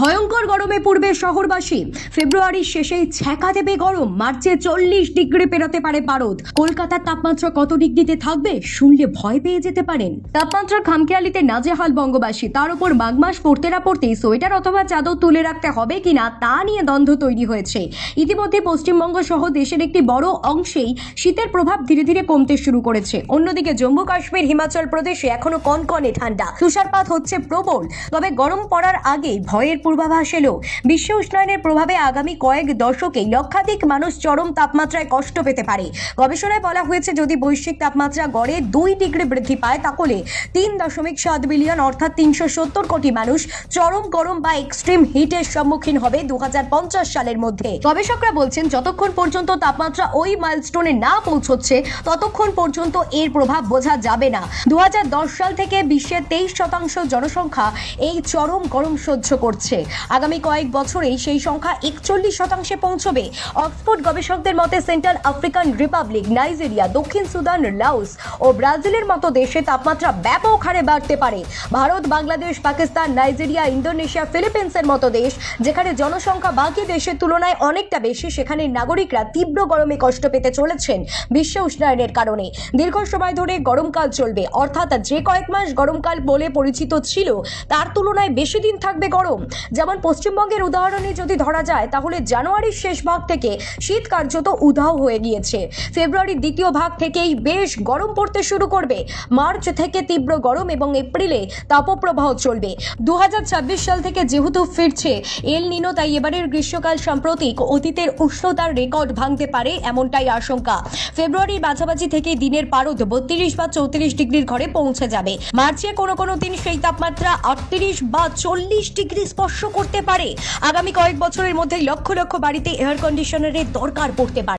ভয়ঙ্কর গরমে পড়বে শহরবাসী। ফেব্রুয়ারির শেষেই ছ্যাঁকা দেবে গরম। মার্চে 40 ডিগ্রি পেরোতে পারে পারদ। কলকাতার তাপমাত্রা কত ডিগ্রিতে থাকবে শুনলে ভয় পেয়ে যেতে পারেন। তাপমাত্রার খামখেয়ালিতে নাজেহাল বঙ্গবাসী। তার উপর মাঘ মাস পড়তে না পড়তেই সোয়েটার অথবা চাদর তুলে রাখতে হবে কিনা তা নিয়ে দ্বন্দ্ব তৈরি হয়েছে। ইতিমধ্যে পশ্চিমবঙ্গ সহ দেশের একটি বড় অংশেই শীতের প্রভাব ধীরে ধীরে কমতে শুরু করেছে। অন্যদিকে জম্মু কাশ্মীর, হিমাচল প্রদেশে এখনো কনকনে ঠান্ডা, তুষারপাত হচ্ছে প্রবল। তবে গরম পড়ার আগেই ভয়ের পূর্বাভাস এলো। বিশ্ব উষ্ণায়নের প্রভাবে আগামী কয়েক দশকেই লক্ষাধিক মানুষ চরম তাপমাত্রায় কষ্ট পেতে পারে। গবেষণায় বলা হয়েছে, যদি বৈশ্বিক তাপমাত্রা গড়ে 2 ডিগ্রি বৃদ্ধি পায় তাহলে 3.7 বিলিয়ন অর্থাৎ 370 কোটি মানুষ চরম গরম বা এক্সট্রিম হিটের সম্মুখীন হবে 2050 সালের মধ্যে। গবেষকরা বলছেন, যতক্ষণ পর্যন্ত তাপমাত্রা ওই মাইলস্টোনে না পৌঁছচ্ছে ততক্ষণ পর্যন্ত এর প্রভাব বোঝা যাবে না। 2010 সাল থেকে বিশ্বের 23% জনসংখ্যা এই চরম গরম সহ্য করছে। আগামী কয়েক বছরেই সেই সংখ্যা 41% পৌঁছবে। অক্সফোর্ড গবেষকদের মতে সেন্ট্রাল আফ্রিকান রিপাবলিক, নাইজেরিয়া, দক্ষিণ সুদান, লাওস ও ব্রাজিলের মতো দেশে তাপমাত্রা ব্যাপক হারে বাড়তে পারে। ভারত, বাংলাদেশ, পাকিস্তান, নাইজেরিয়া, ইন্দোনেশিয়া, ফিলিপিন্সের মতো দেশ, যেখানে জনসংখ্যা বাকি দেশের তুলনায় অনেকটা বেশি, সেখানে নাগরিকরা তীব্র গরমে কষ্ট পেতে চলেছেন বিশ্ব উষ্ণায়নের কারণে। দীর্ঘ সময় ধরে গরমকাল চলবে, অর্থাৎ যে কয়েক মাস গরমকাল বলে পরিচিত ছিল তার তুলনায় বেশি দিন থাকবে গরম। যেমন পশ্চিমবঙ্গের উদাহরণে যদি ধরা যায়, তাহলে জানুয়ারির শেষ ভাগ থেকে শীত কার্যত উধাও হয়ে গিয়েছে। ফেব্রুয়ারির দ্বিতীয় ভাগ থেকেই বেশ গরম পড়তে শুরু করবে। মার্চ থেকে তীব্র গরম এবং এপ্রিলে তাপপ্রবাহ চলবে। 2026 সাল থেকে যেহেতু ফিরছে এল নিনো, তাই এবারের গ্রীষ্মকাল সাম্প্রতিক অতীতের উষ্ণতার রেকর্ড ভাঙতে পারে এমনটাই আশঙ্কা। ফেব্রুয়ারির মাঝামাঝি থেকে দিনের পারদ 32 বা 34 ডিগ্রির ঘরে পৌঁছে যাবে। মার্চে কোনো কোনো দিন সেই তাপমাত্রা 38 বা 40 ডিগ্রি স্পর্শ করতে পারে। আগামী কয়েক বছরের মধ্যে লক্ষ লক্ষ বাড়িতে এয়ার কন্ডিশনারের দরকার পড়তে পারে।